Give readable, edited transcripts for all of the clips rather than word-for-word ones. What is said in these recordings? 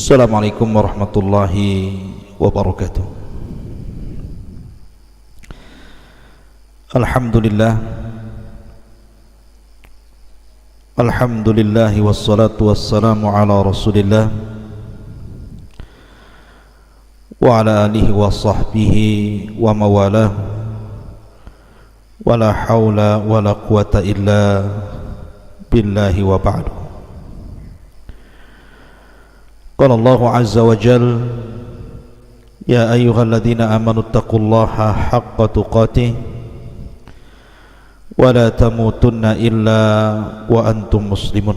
Assalamualaikum warahmatullahi wabarakatuh. Alhamdulillah, alhamdulillah wassalatu wassalamu ala rasulillah wa ala alihi wa sahbihi wa mawalah, wa la hawla wa la quwata illa billahi wa ba'du. Qala Allahu azza wa jal, ya ayyuhalladzina amanu taqullaha haqqa tuqatih wa la tamutunna illa wa antum muslimun.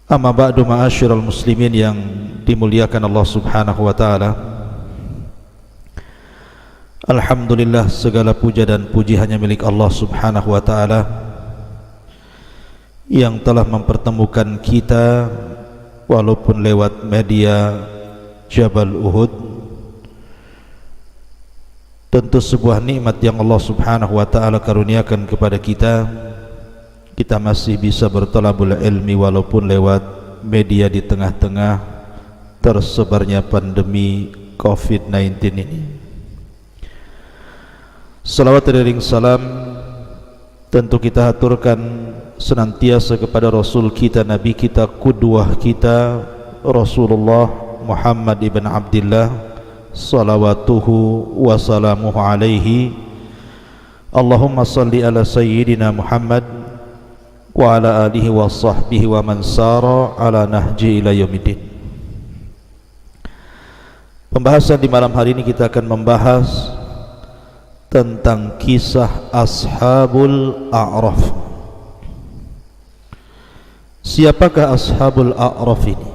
Amma ba'du, ma'asyiral muslimin yang dimuliakan Allah subhanahu wa ta'ala. Alhamdulillah, segala puja dan puji hanya milik Allah subhanahu wa ta'ala yang telah mempertemukan kita walaupun lewat media Jabal Uhud. Tentu sebuah nikmat yang Allah subhanahu wa ta'ala karuniakan kepada kita. Kita masih bisa bertolabul ilmi walaupun lewat media di tengah-tengah tersebarnya pandemi COVID-19 ini. Salawat dan salam tentu kita haturkan senantiasa kepada Rasul kita, Nabi kita, qudwah kita, Rasulullah Muhammad ibn Abdillah salawatuhu wa salamuhu alaihi. Allahumma salli ala sayyidina Muhammad wa ala alihi wa sahbihi wa man sara ala nahji ila yaumiddin. Pembahasan di malam hari ini kita akan membahas tentang kisah Ashabul A'raf. Siapakah Ashabul A'raf ini?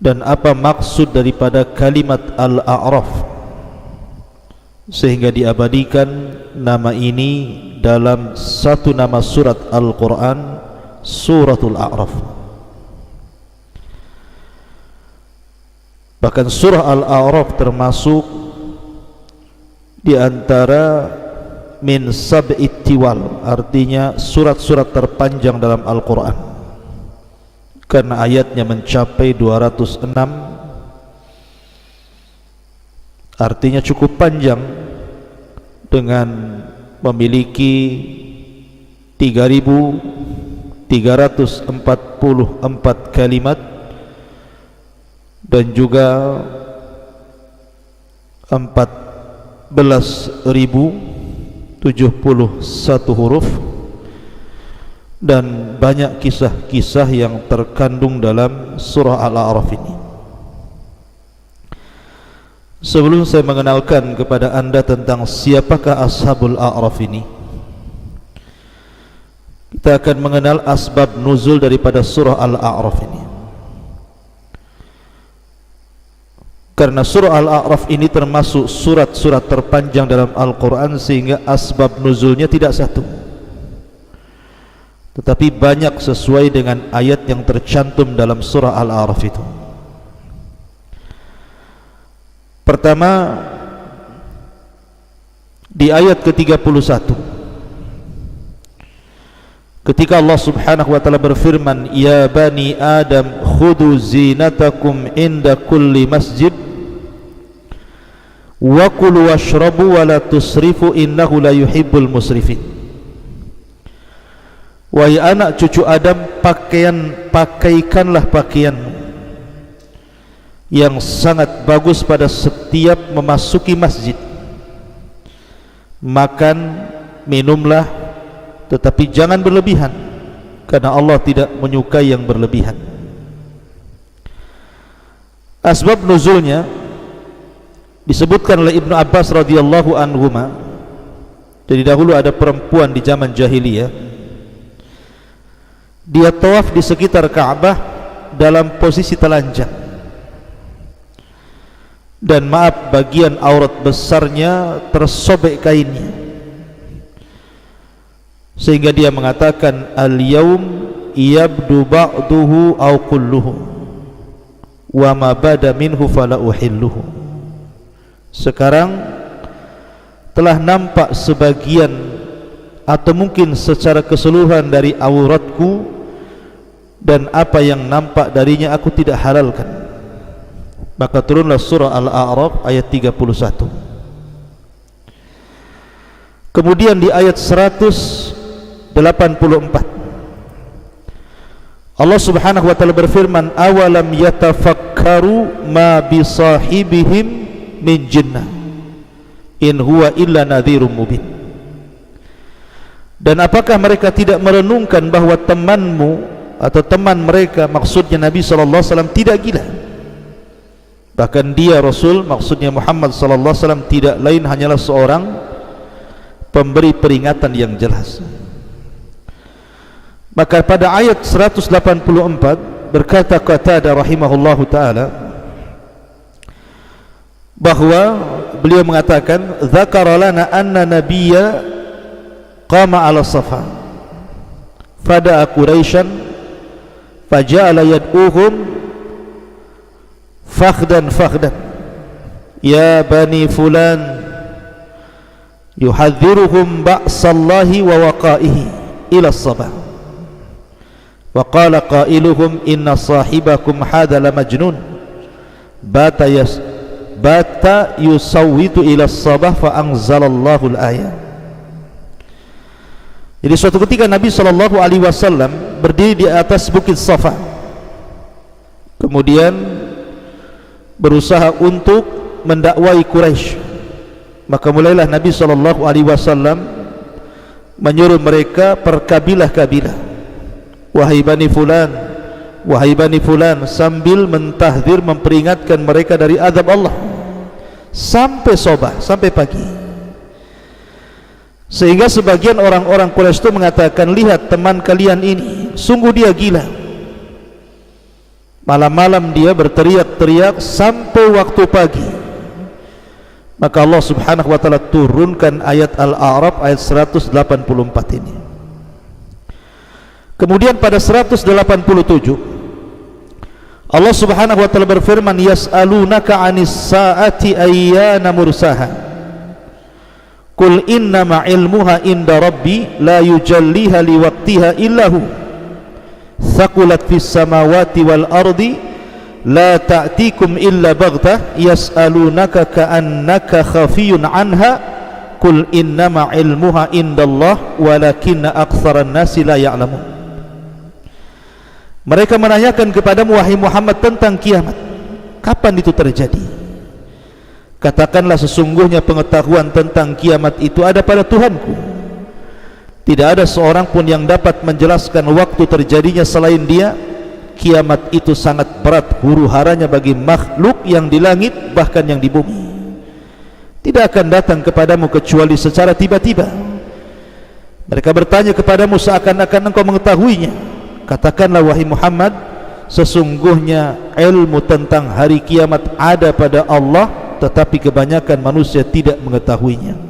Dan apa maksud daripada kalimat Al-A'raf sehingga diabadikan nama ini dalam satu nama surat Al-Quran, Suratul A'raf. Bahkan surah Al-A'raf termasuk di antara min sab'it tiwal, artinya surat-surat terpanjang dalam Al-Quran, karena ayatnya mencapai 206, artinya cukup panjang, dengan memiliki 3.344 kalimat dan juga 14.071 huruf, dan banyak kisah-kisah yang terkandung dalam surah Al-A'raf ini. Sebelum saya mengenalkan kepada anda tentang siapakah Ashabul A'raf ini, kita akan mengenal asbab nuzul daripada surah Al-A'raf ini. Karena surah Al-A'raf ini termasuk surat-surat terpanjang dalam Al-Quran, sehingga asbab nuzulnya tidak satu, tetapi banyak sesuai dengan ayat yang tercantum dalam surah Al-A'raf itu. Pertama, di ayat ke-31, ketika Allah subhanahu wa ta'ala berfirman, ya bani Adam khudu zinatakum inda kulli masjid wa kulu washrabu wa la tusrifu innahu la yuhibbul musrifin. Wahai anak cucu Adam, pakaikanlah pakaian yang sangat bagus pada setiap memasuki masjid. Makan, minumlah, tetapi jangan berlebihan, karena Allah tidak menyukai yang berlebihan. Asbab nuzulnya disebutkan oleh Ibnu Abbas radhiyallahu anhuma. Jadi dahulu ada perempuan di zaman jahiliyah, dia tawaf di sekitar Ka'bah dalam posisi telanjang, dan maaf, bagian aurat besarnya tersobek kainnya, sehingga dia mengatakan, al-yaum yabdu ba'duhu aw kulluhu wa ma bada minhu fala uhilluhu. Sekarang telah nampak sebagian atau mungkin secara keseluruhan dari auratku, dan apa yang nampak darinya aku tidak halalkan. Maka turunlah surah Al-A'raf ayat 31. Kemudian di ayat 184 Allah Subhanahu wa taala berfirman, awalam yatafakkaru ma bisahibihim min jinnah in huwa illa nadhirum mubin. Dan apakah mereka tidak merenungkan bahwa temanmu atau teman mereka, maksudnya Nabi sallallahu alaihi wasallam, tidak gila? Bahkan dia Rasul, maksudnya Muhammad sallallahu alaihi wasallam, tidak lain hanyalah seorang pemberi peringatan yang jelas. Maka pada ayat 184 berkata Qatadah rahimahullahu taala bahwa beliau mengatakan, dzakara lana anna nabiyya qama ala safa fada'a quraisyan faja'ala yad'uhum fakhdan fakhdan ya bani fulan yuhadhdhiruhum ba'sallahi wa waqa'ihi ila as-sabah wa qala qailuhum inna sahibakum hadha la majnun bata yusawwitu ila as-sabah fa anzalallahu al-ayat. Jadi suatu ketika Nabi sallallahu alaihi wasallam berdiri di atas bukit Safa, kemudian berusaha untuk mendakwai Quraisy. Maka mulailah Nabi sallallahu alaihi wasallam menyuruh mereka per kabilah-kabilah, wahai bani fulan, wahai bani fulan, sambil mentahdzir, memperingatkan mereka dari azab Allah sampai sobah, sampai pagi. Sehingga sebagian orang-orang Quraisy itu mengatakan, lihat teman kalian ini, sungguh dia gila. Malam-malam dia berteriak-teriak sampai waktu pagi. Maka Allah Subhanahu wa taala turunkan ayat Al-A'raf ayat 184 ini. Kemudian pada 187 Allah Subhanahu wa taala berfirman, yas'alunaka 'anis sa'ati ayyana mursaha qul innama ilmuha inda rabbi la yujalliha liwaqtiha illahu thaqulat fis samawati wal ardi la ta'tikum illa baghtah yas'alunaka ka'annaka khafiyun anha qul innama ilmuha indallah walakinna aktsaran nasi la ya'lamun. Mereka menanyakan kepadamu wahai Muhammad tentang kiamat, kapan itu terjadi? Katakanlah, sesungguhnya pengetahuan tentang kiamat itu ada pada Tuhanku. Tidak ada seorang pun yang dapat menjelaskan waktu terjadinya selain Dia. Kiamat itu sangat berat huru-haranya bagi makhluk yang di langit bahkan yang di bumi. Tidak akan datang kepadamu kecuali secara tiba-tiba. Mereka bertanya kepadamu seakan-akan engkau mengetahuinya. Katakanlah wahai Muhammad, sesungguhnya ilmu tentang hari kiamat ada pada Allah, tetapi kebanyakan manusia tidak mengetahuinya.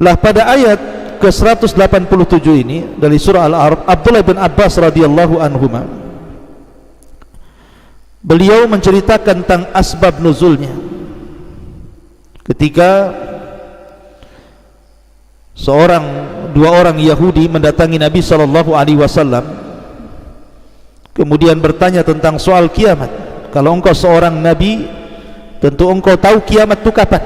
Lah pada ayat ke-187 ini dari surah Al-A'raf, Abdullah bin Abbas radhiyallahu anhuma, beliau menceritakan tentang asbab nuzulnya. Ketika dua orang Yahudi mendatangi Nabi sallallahu alaihi wasallam, kemudian bertanya tentang soal kiamat. Kalau engkau seorang nabi, tentu engkau tahu kiamat itu kapan.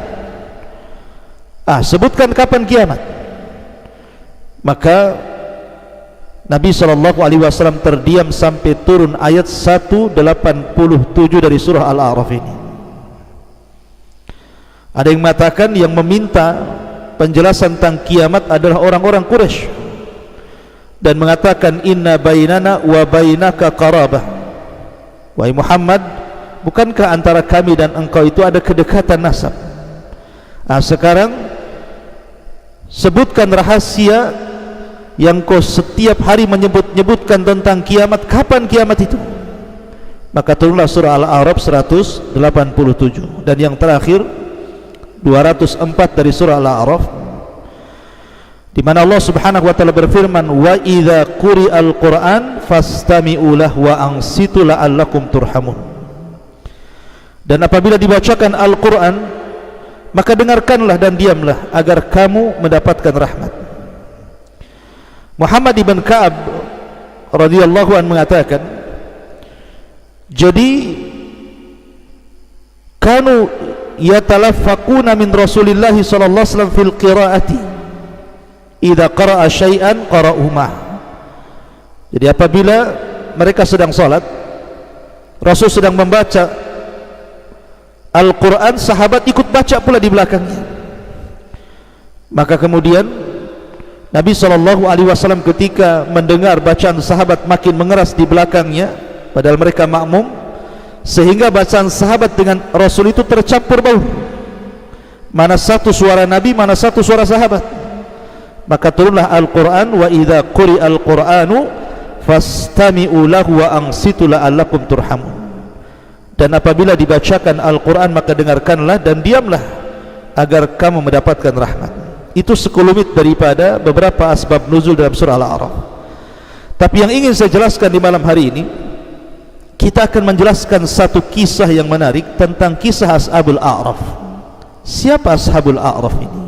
Sebutkan kapan kiamat. Maka Nabi sallallahu alaihi wasallam terdiam sampai turun ayat 187 dari surah Al-A'raf ini. Ada yang mengatakan yang meminta penjelasan tentang kiamat adalah orang-orang Quraisy dan mengatakan, inna bainana wa bainaka qarabah. Wahai Muhammad, bukankah antara kami dan engkau itu ada kedekatan nasab? Sekarang sebutkan rahasia yang kau setiap hari menyebutkan tentang kiamat. Kapan kiamat itu? Maka turunlah surah Al-A'raf 187. Dan yang terakhir 204 dari surah Al-A'raf, di mana Allah Subhanahu wa taala berfirman, wa idza quri'al Qur'an fastami'u lahu wa ansitu la'allakum turhamun. Dan apabila dibacakan Al-Qur'an, maka dengarkanlah dan diamlah agar kamu mendapatkan rahmat. Muhammad ibn Ka'ab radhiyallahu anhu mengatakan, jadi kanu yatalaffaquna min Rasulillah sallallahu alaihi wasallam fil qiraati idza qara'a syai'an qara'u ma. Jadi apabila mereka sedang salat, Rasul sedang membaca Al-Quran, sahabat ikut baca pula di belakangnya. Maka kemudian Nabi SAW ketika mendengar bacaan sahabat makin mengeras di belakangnya, padahal mereka makmum, sehingga bacaan sahabat dengan Rasul itu tercampur baur, mana satu suara Nabi, mana satu suara sahabat. Maka turunlah Al-Quran, wa idza quri'al Qur'anu fastami'u lahu wa ansitu la'allakum turhamun. Dan apabila dibacakan Al-Quran maka dengarkanlah dan diamlah agar kamu mendapatkan rahmat. Itu sekelumit daripada beberapa asbab nuzul dalam surah Al-A'raf. Tapi yang ingin saya jelaskan di malam hari ini, kita akan menjelaskan satu kisah yang menarik tentang kisah Ashabul A'raf. Siapa Ashabul A'raf ini?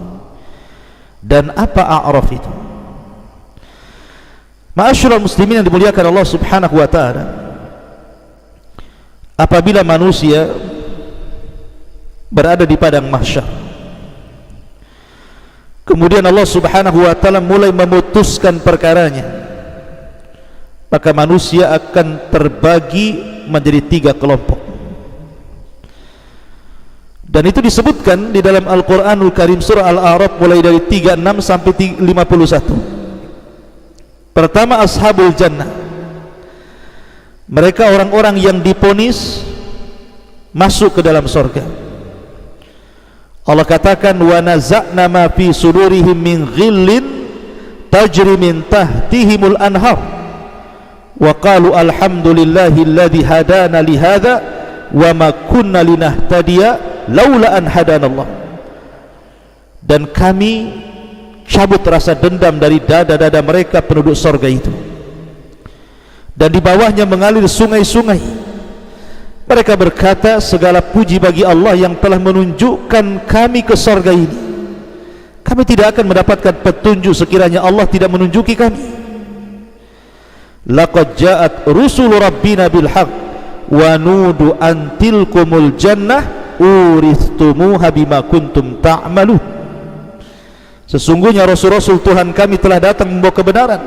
Dan apa A'raf itu? Ma'asyiral muslimin yang dimuliakan Allah Subhanahu wa ta'ala, apabila manusia berada di padang mahsyar, kemudian Allah Subhanahu wa ta'ala mulai memutuskan perkaranya, maka manusia akan terbagi menjadi 3 kelompok. Dan itu disebutkan di dalam Al-Quranul Karim surah Al-A'raf mulai dari 36 sampai 51. Pertama, Ashabul Jannah. Mereka orang-orang yang diponis masuk ke dalam surga. Allah katakan, wa naza'na ma fi sudurihim min ghillin tajri min tahtihimul anhar wa qalu alhamdulillahi alladhi hadana li hadha wa ma kunna linahtadiya laula an hadanallah. Dan kami cabut rasa dendam dari dada-dada mereka penduduk surga itu, dan di bawahnya mengalir sungai-sungai. Mereka berkata, segala puji bagi Allah yang telah menunjukkan kami ke surga ini. Kami tidak akan mendapatkan petunjuk sekiranya Allah tidak menunjuki kami. Laqad ja'at rusul rabbina bil haqq wa nudu an tilkumul jannah uristumuha bima kuntum ta'malun. Sesungguhnya Rasul-Rasul Tuhan kami telah datang membawa kebenaran,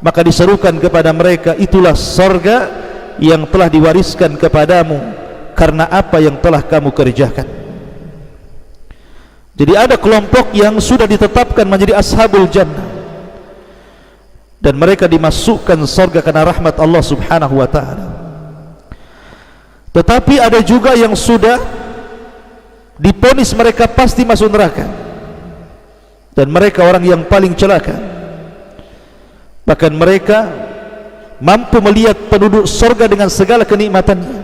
maka diserukan kepada mereka, itulah surga yang telah diwariskan kepadamu karena apa yang telah kamu kerjakan. Jadi ada kelompok yang sudah ditetapkan menjadi Ashabul Jannah, dan mereka dimasukkan surga karena rahmat Allah Subhanahu wa ta'ala. Tetapi ada juga yang sudah diponis mereka pasti masuk neraka, dan mereka orang yang paling celaka. Bahkan mereka mampu melihat penduduk surga dengan segala kenikmatannya,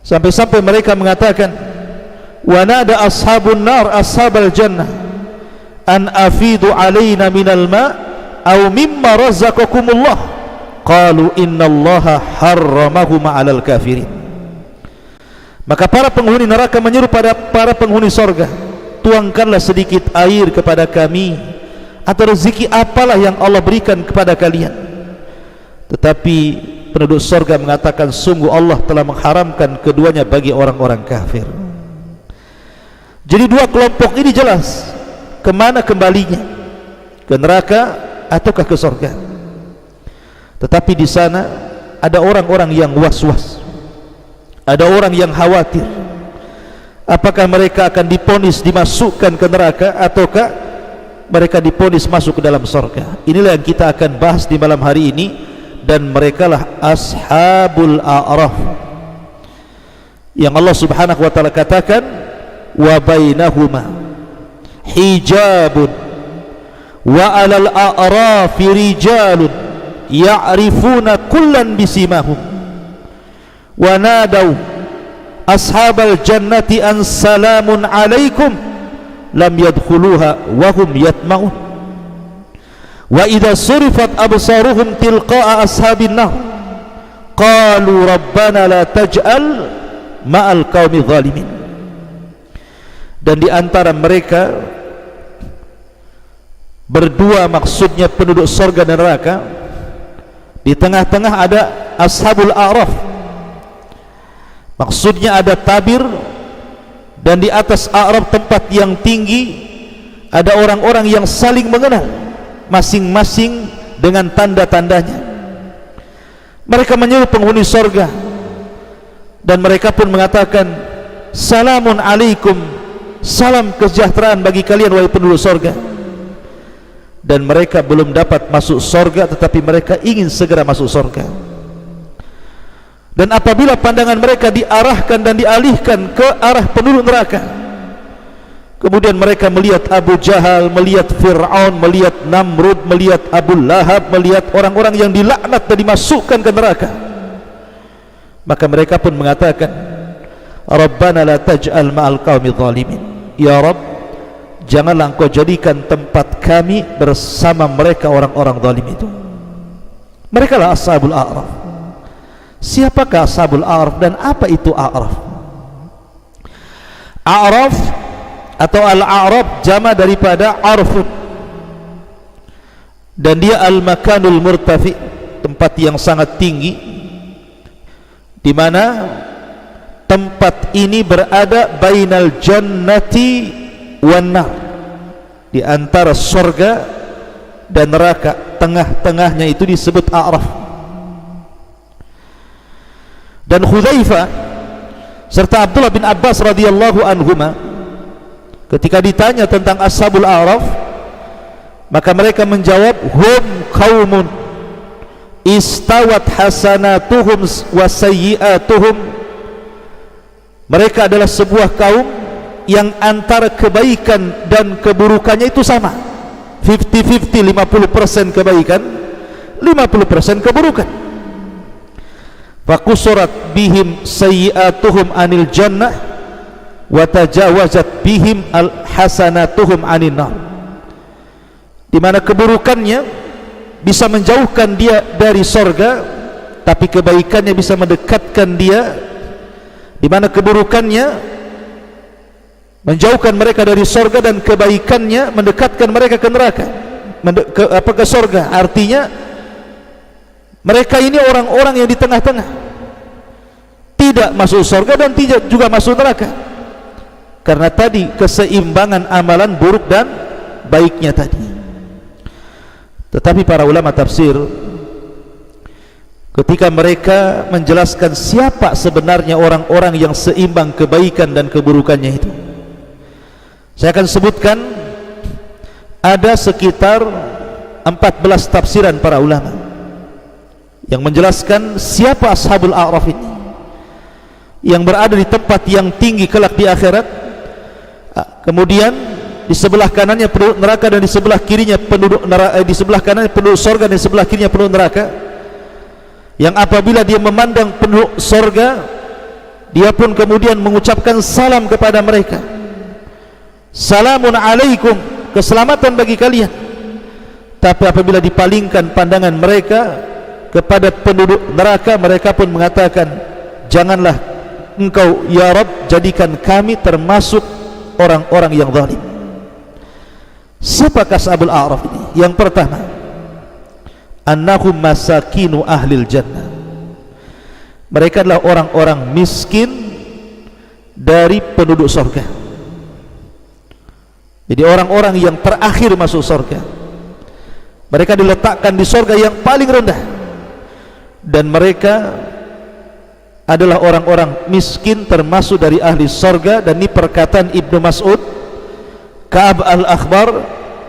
sampai-sampai mereka mengatakan, wa nada ashabun nar ashabal jannah an afidu alaina minal ma aw mimma razaqakumullah qalu innallaha harramahuma 'alal kafirin. Maka para penghuni neraka menyeru pada para penghuni surga, tuangkanlah sedikit air kepada kami, atau rezeki apalah yang Allah berikan kepada kalian. Tetapi penduduk surga mengatakan, sungguh Allah telah mengharamkan keduanya bagi orang-orang kafir. Jadi 2 kelompok ini jelas kemana kembalinya, ke neraka ataukah ke surga. Tetapi di sana ada orang-orang yang was-was, ada orang yang khawatir, apakah mereka akan diponis dimasukkan ke neraka ataukah mereka diponis masuk ke dalam surga. Inilah yang kita akan bahas di malam hari ini, dan merekalah Ashabul A'raf yang Allah Subhanahu wa ta'ala katakan, wa bainahuma hijabun wa 'alal a'rafi rijalun ya'rifuna kullan bisimahum wa nadaw ashabal jannati an salamun alaikum lam yadkhuluha wa hum yatma'un wa idza surifat absaruhum tilqa'a ashabin nar qalu rabbana la taj'al ma'al qaumi zalimin. Dan di antara mereka berdua, maksudnya penduduk surga dan neraka, Di tengah-tengah ada Ashabul A'raf, maksudnya ada tabir, dan di atas A'raf, tempat yang tinggi, ada orang-orang yang saling mengenal masing-masing dengan tanda-tandanya. Mereka menyeru penghuni surga, dan mereka pun mengatakan, salamun alaikum, salam kesejahteraan bagi kalian wahai penduduk surga. Dan mereka belum dapat masuk surga, tetapi mereka ingin segera masuk surga. Dan apabila pandangan mereka diarahkan dan dialihkan ke arah penduduk neraka, kemudian mereka melihat Abu Jahal, melihat Fir'aun, melihat Namrud, melihat Abu Lahab, melihat orang-orang yang dilaknat dan dimasukkan ke neraka, maka mereka pun mengatakan, Rabbana la taj'al ma'al qaumi zalimin, ya Rabb, janganlah engkau jadikan tempat kami bersama mereka orang-orang zalim itu. Mereka lah Ashabul A'raf. Siapakah Ashabul A'raf dan apa itu A'raf? A'raf atau Al-A'raf jama daripada Arfun, dan dia Al-Makanul Murtafi, tempat yang sangat tinggi, di mana tempat ini berada bainal jannati wan nar, di antara surga dan neraka, tengah-tengahnya itu disebut A'raf. Dan Hudzaifah serta Abdullah bin Abbas radhiyallahu anhuma ketika ditanya tentang Ashabul A'raf, maka mereka menjawab, hum qaumun istawat hasanatuhum wa sayyi'atuhum. Mereka adalah sebuah kaum yang antara kebaikan dan keburukannya itu sama, 50-50, 50% kebaikan, 50% keburukan. Faqusurat bihim sayyi'atuhum anil jannah wa tajawazat bihim al hasanatuhum anin nar, di mana keburukannya bisa menjauhkan dia dari surga, tapi kebaikannya bisa mendekatkan dia, di mana keburukannya menjauhkan mereka dari surga dan kebaikannya mendekatkan mereka ke neraka, ke surga. Artinya mereka ini orang-orang yang di tengah-tengah, tidak masuk surga dan tidak juga masuk neraka, karena tadi keseimbangan amalan buruk dan baiknya tadi. Tetapi para ulama tafsir ketika mereka menjelaskan siapa sebenarnya orang-orang yang seimbang kebaikan dan keburukannya itu, saya akan sebutkan ada sekitar 14 tafsiran para ulama yang menjelaskan siapa Ashabul A'raf ini, yang berada di tempat yang tinggi kelak di akhirat. Kemudian di sebelah kanannya penduduk neraka dan di sebelah kirinya penduduk neraka, di sebelah kanannya penduduk surga dan di sebelah kirinya penduduk neraka, yang apabila dia memandang penduduk surga, dia pun kemudian mengucapkan salam kepada mereka, salamun alaikum, keselamatan bagi kalian. Tapi apabila dipalingkan pandangan mereka kepada penduduk neraka, mereka pun mengatakan, janganlah engkau ya Rabb jadikan kami termasuk orang-orang yang zalim. Siapakah Ashabul A'raf ini? Yang pertama, annahum masakinu ahlil jannah, mereka adalah orang-orang miskin dari penduduk surga. Jadi orang-orang yang terakhir masuk surga, mereka diletakkan di surga yang paling rendah, dan mereka adalah orang-orang miskin termasuk dari ahli surga. Dan ini perkataan Ibnu Mas'ud, Ka'ab al-Akhbar,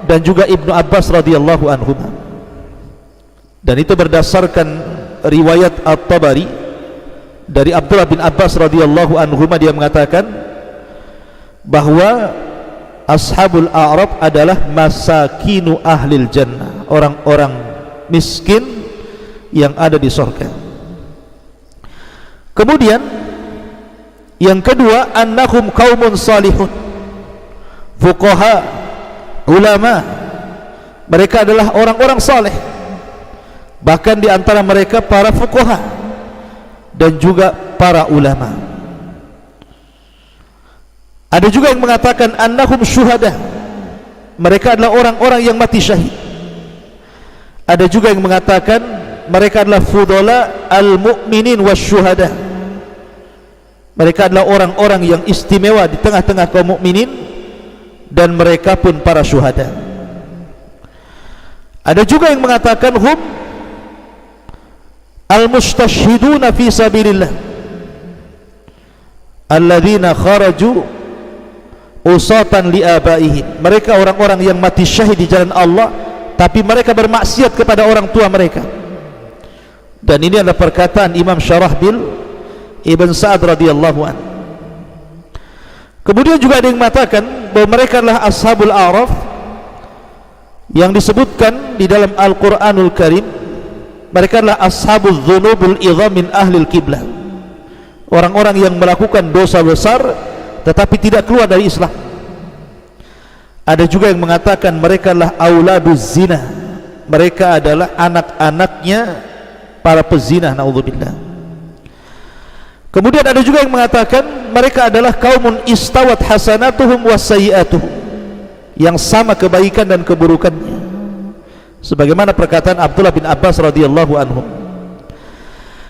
dan juga Ibnu Abbas radhiyallahu anhum. Dan itu berdasarkan riwayat At-Tabari dari Abdullah bin Abbas radhiyallahu anhuma, dia mengatakan bahwa Ashabul A'raf adalah masakinu ahlil jannah, orang-orang miskin yang ada di surga. Kemudian yang kedua, annahum qaumun salihun, fuqaha, ulama. Mereka adalah orang-orang saleh, bahkan di antara mereka para fuqaha dan juga para ulama. Ada juga yang mengatakan annahum syuhada, mereka adalah orang-orang yang mati syahid. Ada juga yang mengatakan mereka adalah fudala al-mu'minin wasyuhada. Mereka adalah orang-orang yang istimewa di tengah-tengah kaum mukminin, dan mereka pun para syuhada. Ada juga yang mengatakan hum al-mustashhiduna fi sabilillah alladzina kharaju usatan li abaihim. Mereka orang-orang yang mati syahid di jalan Allah, tapi mereka bermaksiat kepada orang tua mereka. Dan ini adalah perkataan Imam Syarahbil Ibn Sa'ad radhiyallahu anhu. Kemudian juga ada yang mengatakan bahwa mereka adalah ashabul a'raf yang disebutkan di dalam Al-Quranul Karim. Mereka adalah ashabul dzunubul idham min ahlil qiblah, orang-orang yang melakukan dosa besar tetapi tidak keluar dari Islam. Ada juga yang mengatakan mereka adalah auladuz zina, mereka adalah anak-anaknya para pezina, naudzubillah. Kemudian ada juga yang mengatakan mereka adalah kaumun istawat hasanatuhum wasayyi'atuhum, yang sama kebaikan dan keburukannya, sebagaimana perkataan Abdullah bin Abbas radhiyallahu anhu.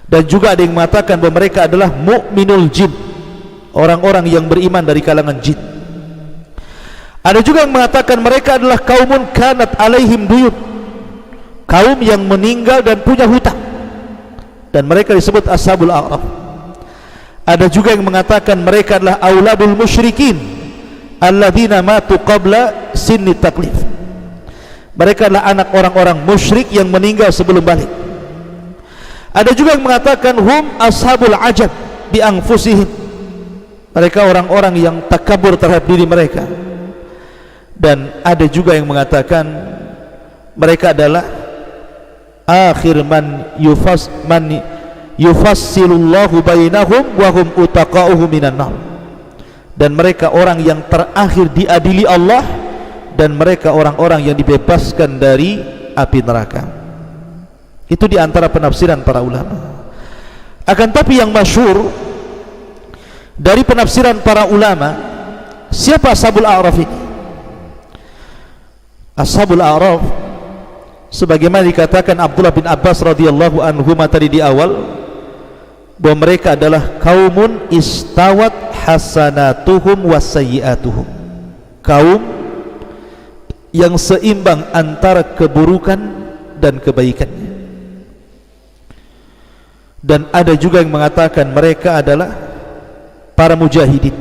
Dan juga ada yang mengatakan bahwa mereka adalah mu'minul jin, orang-orang yang beriman dari kalangan jin. Ada juga yang mengatakan mereka adalah kaumun kanat alaihim duyun, kaum yang meninggal dan punya hutang, dan mereka disebut ashabul a'raf. Ada juga yang mengatakan mereka adalah auladul musyrikin alladzina matu qabla sinni taklif, mereka adalah anak orang-orang musyrik yang meninggal sebelum balik. Ada juga yang mengatakan hum ashabul ajab bi anfusihim, mereka orang-orang yang takabur terhadap diri mereka. Dan ada juga yang mengatakan mereka adalah akhir man yufassilullahu bainahum wa hum utaqa'uhu minan nar, dan mereka orang yang terakhir diadili Allah, dan mereka orang-orang yang dibebaskan dari api neraka. Itu di antara penafsiran para ulama. Akan tapi yang masyhur dari penafsiran para ulama, siapa ashabul a'raf ini? Ashabul a'raf sebagaimana dikatakan Abdullah bin Abbas radhiyallahu anhu tadi di awal, bahwa mereka adalah kaumun istawat hasanatuhum wasayyi'atuhum, kaum yang seimbang antara keburukan dan kebaikannya. Dan ada juga yang mengatakan mereka adalah para mujahidin,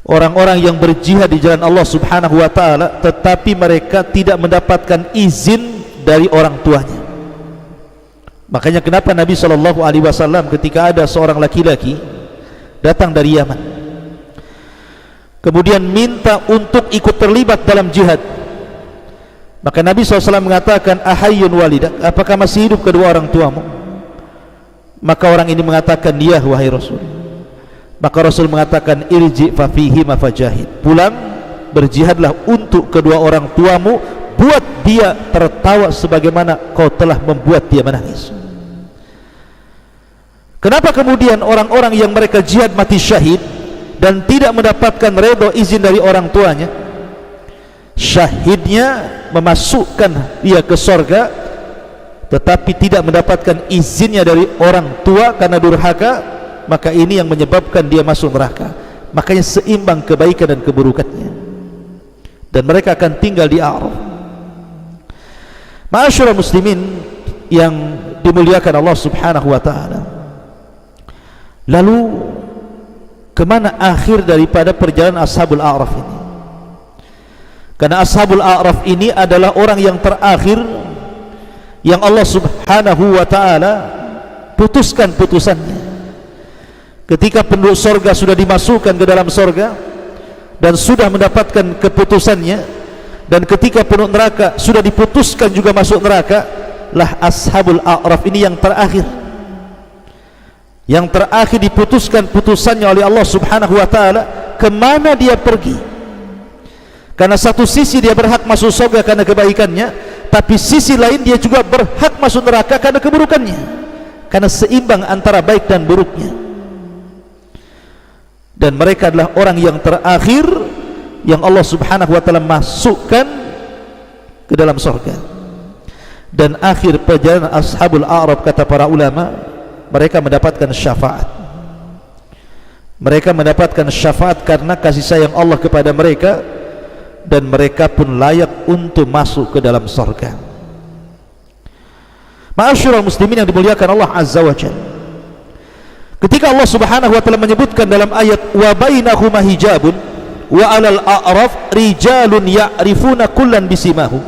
orang-orang yang berjihad di jalan Allah subhanahu wa ta'ala, tetapi mereka tidak mendapatkan izin dari orang tuanya. Makanya kenapa Nabi SAW ketika ada seorang laki-laki datang dari Yaman, kemudian minta untuk ikut terlibat dalam jihad, maka Nabi SAW mengatakan, ahayyun walidak, apakah masih hidup kedua orang tuamu? Maka orang ini mengatakan, ya wahai Rasul. Maka Rasul mengatakan, irji fafihi mafajahid, pulang berjihadlah untuk kedua orang tuamu, buat dia tertawa sebagaimana kau telah membuat dia menangis. Kenapa kemudian orang-orang yang mereka jihad mati syahid dan tidak mendapatkan redha izin dari orang tuanya, syahidnya memasukkan dia ke sorga tetapi tidak mendapatkan izinnya dari orang tua karena durhaka, maka ini yang menyebabkan dia masuk neraka. Makanya seimbang kebaikan dan keburukannya, dan mereka akan tinggal di a'raf. Ma'asyiral muslimin yang dimuliakan Allah subhanahu wa ta'ala, lalu kemana akhir daripada perjalanan ashabul a'raf ini? Karena ashabul a'raf ini adalah orang yang terakhir yang Allah subhanahu wa ta'ala putuskan putusannya. Ketika penduduk sorga sudah dimasukkan ke dalam sorga dan sudah mendapatkan keputusannya, dan ketika penduduk neraka sudah diputuskan juga masuk neraka, lah ashabul a'raf ini yang terakhir. Yang terakhir diputuskan putusannya oleh Allah subhanahu wa ta'ala, kemana dia pergi. Karena satu sisi dia berhak masuk surga karena kebaikannya, tapi sisi lain dia juga berhak masuk neraka karena keburukannya, karena seimbang antara baik dan buruknya. Dan mereka adalah orang yang terakhir yang Allah subhanahu wa ta'ala masukkan ke dalam surga. Dan akhir perjalanan ashabul a'raf, kata para ulama, mereka mendapatkan syafaat. Mereka mendapatkan syafaat karena kasih sayang Allah kepada mereka, dan mereka pun layak untuk masuk ke dalam surga. Ma'asyiral muslimin yang dimuliakan Allah Azza wa Jalla, ketika Allah Subhanahu wa taala menyebutkan dalam ayat wa bainahuma hijabun wa 'alal a'raf rijalun ya'rifuna kullan bisimahum,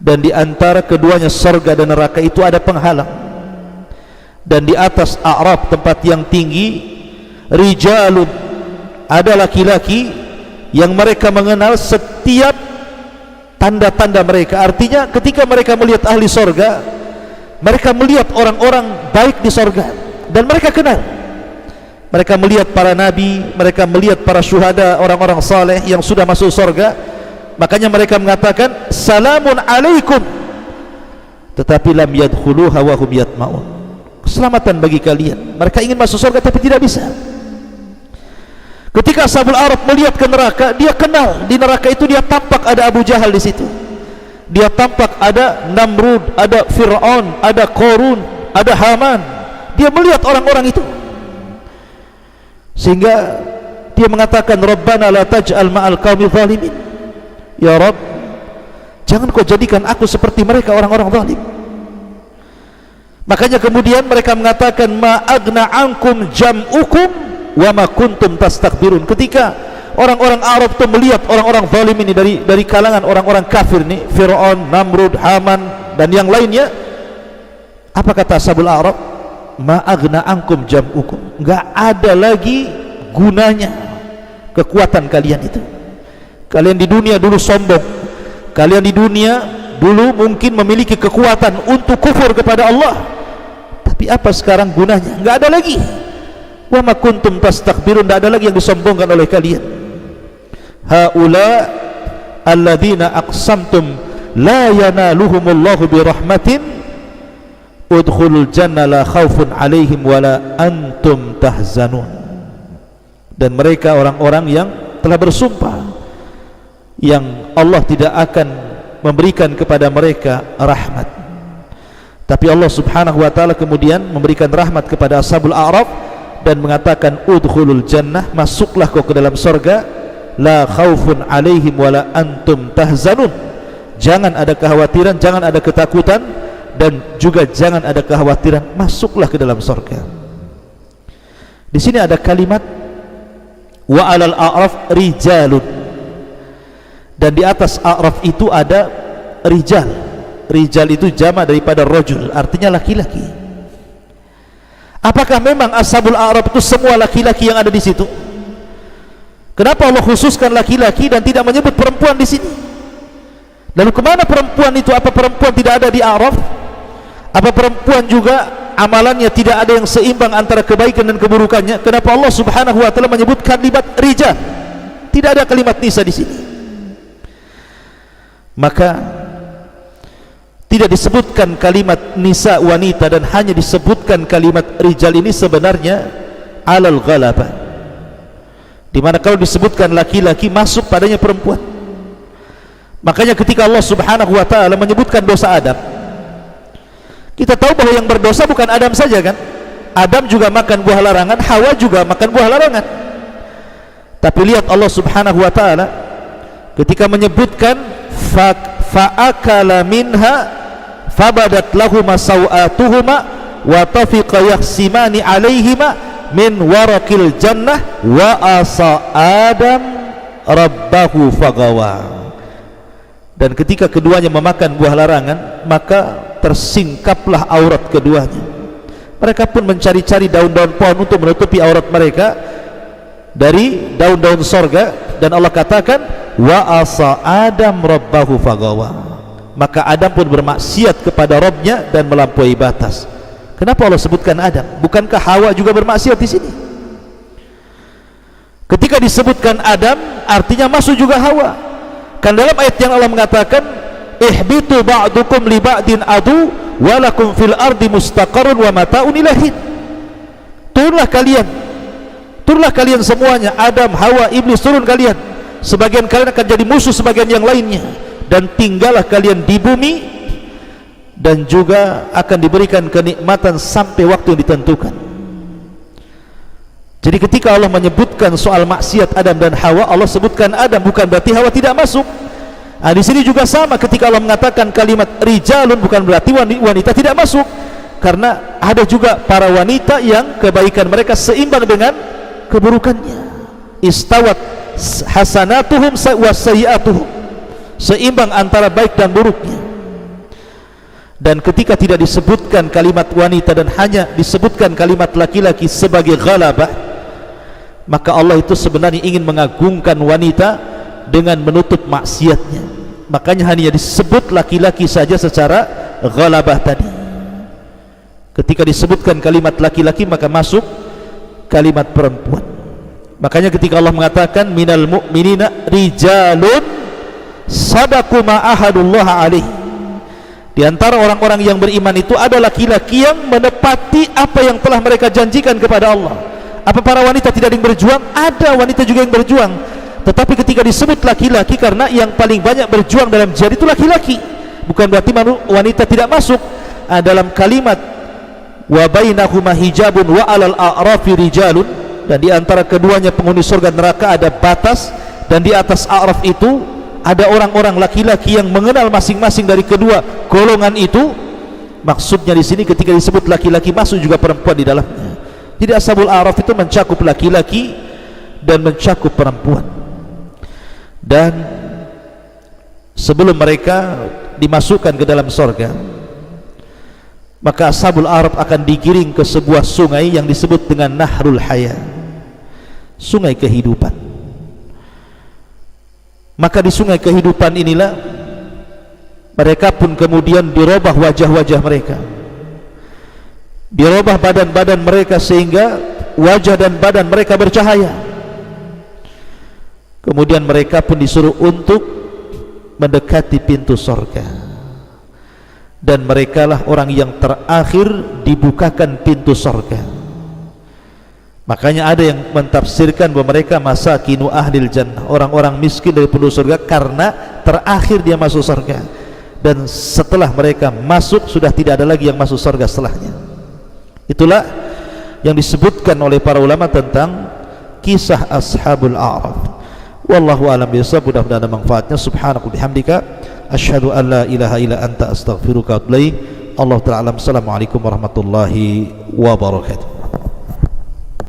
dan di antara keduanya surga dan neraka itu ada penghalang, dan di atas a'raf, tempat yang tinggi, rijalun, ada laki-laki yang mereka mengenal setiap tanda-tanda mereka. Artinya ketika mereka melihat ahli surga, mereka melihat orang-orang baik di surga, dan mereka kenal. Mereka melihat para nabi, mereka melihat para syuhada, orang-orang saleh yang sudah masuk surga. Makanya mereka mengatakan salamun alaikum, tetapi lam yadkhuluha wa hum yatma'un, keselamatan bagi kalian. Mereka ingin masuk surga tapi tidak bisa. Ketika ashabul a'raf melihat ke neraka, dia kenal di neraka itu, dia tampak ada Abu Jahal di situ, dia tampak ada Namrud, ada Fir'aun, ada Qarun, ada Haman. Dia melihat orang-orang itu, sehingga dia mengatakan Rabbana la taj'al ma'al qaumil zalimin, ya Rabb, jangan kau jadikan aku seperti mereka, orang-orang zalim. Makanya kemudian mereka mengatakan ma agna ankum jam'ukum wa ma kuntum tastakbirun. Ketika orang-orang Arab itu melihat orang-orang zalim ini dari kalangan orang-orang kafir nih, Fir'aun, Namrud, Haman dan yang lainnya, apa kata ashabul Arab? Ma agna ankum jam'ukum, enggak ada lagi gunanya kekuatan kalian itu. Kalian di dunia dulu sombong, kalian di dunia dulu mungkin memiliki kekuatan untuk kufur kepada Allah, tapi apa sekarang gunanya? Enggak ada lagi. Wa ma kuntum tastakbirun, enggak ada lagi yang disombongkan oleh kalian. Haula alladzina aqsamtum la yanaluhumullahu birahmatin udkhulul jannah la khaufun alaihim wala antum tahzanun. Dan mereka orang-orang yang telah bersumpah yang Allah tidak akan memberikan kepada mereka rahmat, tapi Allah Subhanahu wa taala kemudian memberikan rahmat kepada ashabul a'raf dan mengatakan udkhulul jannah, masuklah kau ke dalam surga, la khaufun alaihim wala antum tahzanun, jangan ada kekhawatiran, jangan ada ketakutan, dan juga jangan ada kekhawatiran, masuklah ke dalam surga. Di sini ada kalimat wa 'alal a'raf rijalun, dan di atas a'raf itu ada rijal. Rijal itu jama daripada rajul, artinya laki-laki. Apakah memang ashabul a'raf itu semua laki-laki yang ada di situ? Kenapa Allah khususkan laki-laki dan tidak menyebut perempuan di sini? Lalu kemana perempuan itu? Apa perempuan tidak ada di a'raf? Apa perempuan juga amalannya tidak ada yang seimbang antara kebaikan dan keburukannya? Kenapa Allah Subhanahu wa taala menyebut kalimat rijal? Tidak ada kalimat nisa di sini. Maka tidak disebutkan kalimat nisa, wanita, dan hanya disebutkan kalimat rijal ini sebenarnya alal ghalabah, dimana kalau disebutkan laki-laki masuk padanya perempuan. Makanya ketika Allah Subhanahu wa taala menyebutkan dosa Adam, kita tahu bahwa yang berdosa bukan Adam saja kan? Adam juga makan buah larangan, Hawa juga makan buah larangan. Tapi lihat Allah Subhanahu wa taala ketika menyebutkan fa'akala minha fabadat lahuma sawatuhuma wa tafiqa yahsimani alaihima min warakil jannah wa asa Adam rabbahu fagawa. Dan ketika keduanya memakan buah larangan, maka tersingkaplah aurat keduanya. Mereka pun mencari-cari daun-daun pohon untuk menutupi aurat mereka dari daun-daun sorga, dan Allah katakan wa asa Adam rabbahu fagawa, maka Adam pun bermaksiat kepada Rabbnya dan melampaui batas. Kenapa Allah sebutkan Adam? Bukankah Hawa juga bermaksiat di sini? Ketika disebutkan Adam, artinya masuk juga Hawa. Kan dalam ayat yang Allah mengatakan ihbitu ba'dukum li ba'din adu walakum fil ardi mustaqarrun wa mata'un ilahin. Turunlah kalian semuanya, Adam, Hawa, iblis, turun kalian. Sebagian kalian akan jadi musuh sebagian yang lainnya, dan tinggallah kalian di bumi dan juga akan diberikan kenikmatan sampai waktu yang ditentukan. Jadi ketika Allah menyebutkan soal maksiat Adam dan Hawa, Allah sebutkan Adam, bukan berarti Hawa tidak masuk. Di sini juga sama, ketika Allah mengatakan kalimat rijalun, bukan berarti wanita tidak masuk, karena ada juga para wanita yang kebaikan mereka seimbang dengan keburukannya. Istawat hasanatuhum wa sayyi'atuhum, seimbang antara baik dan buruknya. Dan ketika tidak disebutkan kalimat wanita dan hanya disebutkan kalimat laki-laki sebagai ghalabah, maka Allah itu sebenarnya ingin mengagungkan wanita dengan menutup maksiatnya. Makanya hanya disebut laki-laki saja secara ghalabah tadi. Ketika disebutkan kalimat laki-laki maka masuk kalimat perempuan. Makanya ketika Allah mengatakan minal mu'minina rijalun sadaqu ma ahadullah alaihi, di antara orang-orang yang beriman itu ada laki-laki yang menepati apa yang telah mereka janjikan kepada Allah. Apa para wanita tidak ada yang berjuang? Ada wanita juga yang berjuang, tetapi ketika disebut laki-laki, karena yang paling banyak berjuang dalam jihad itu laki-laki, bukan berarti wanita tidak masuk. Dalam kalimat wa bainahuma hijabun wa alal a'rafi rijalun, dan di antara keduanya penghuni surga neraka ada batas, dan di atas a'raf itu ada orang-orang laki-laki yang mengenal masing-masing dari kedua golongan itu. Maksudnya di sini ketika disebut laki-laki masuk juga perempuan di dalamnya. Jadi ashabul a'raf itu mencakup laki-laki dan mencakup perempuan. Dan sebelum mereka dimasukkan ke dalam surga, maka ashabul a'raf akan digiring ke sebuah sungai yang disebut dengan Nahrul Haya, sungai kehidupan. Maka di sungai kehidupan inilah mereka pun kemudian dirubah wajah-wajah mereka, dirubah badan-badan mereka sehingga wajah dan badan mereka bercahaya. Kemudian mereka pun disuruh untuk mendekati pintu surga, dan merekalah orang yang terakhir dibukakan pintu surga. Makanya ada yang mentafsirkan bahwa mereka masakinu ahlil jannah, orang-orang miskin dari penduduk surga, karena terakhir dia masuk surga, dan setelah mereka masuk sudah tidak ada lagi yang masuk surga setelahnya. Itulah yang disebutkan oleh para ulama tentang kisah ashabul a'raf. Wallahu a'lam bishawab. Mudah-mudahan ada manfaatnya. Subhanahu bihamdika asyhadu an la ilaha illa anta astaghfiruka wa atubu ilaik. Allah ta'ala alam. Assalamualaikum warahmatullahi wabarakatuh.